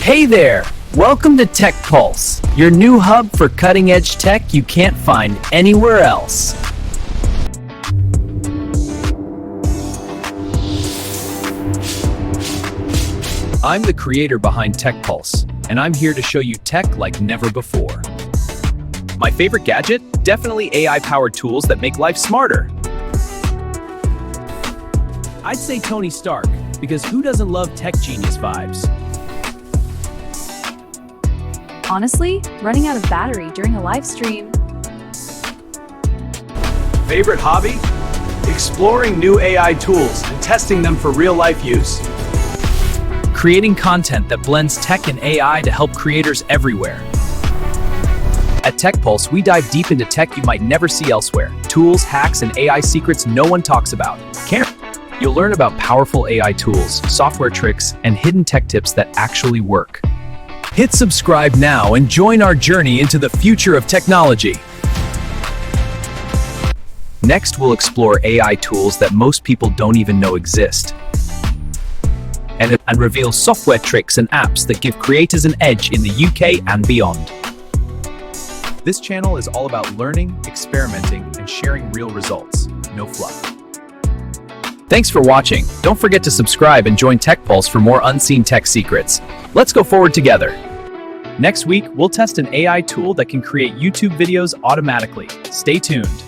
Hey there! Welcome to TechPulse, your new hub for cutting-edge tech you can't find anywhere else. I'm the creator behind TechPulse, and I'm here to show you tech like never before. My favorite gadget? Definitely AI-powered tools that make life smarter. I'd say Tony Stark, because who doesn't love tech genius vibes? Honestly, running out of battery during a live stream. Favorite hobby? Exploring new AI tools and testing them for real-life use. Creating content that blends tech and AI to help creators everywhere. At TechPulse, we dive deep into tech you might never see elsewhere. Tools, hacks, and AI secrets no one talks about. You'll learn about powerful AI tools, software tricks, and hidden tech tips that actually work. Hit subscribe now and join our journey into the future of technology. Next, we'll explore AI tools that most people don't even know exist. And reveal software tricks and apps that give creators an edge in the UK and beyond. This channel is all about learning, experimenting, and sharing real results. No fluff. Thanks for watching. Don't forget to subscribe and join TechPulse for more unseen tech secrets. Let's go forward together. Next week, we'll test an AI tool that can create YouTube videos automatically. Stay tuned.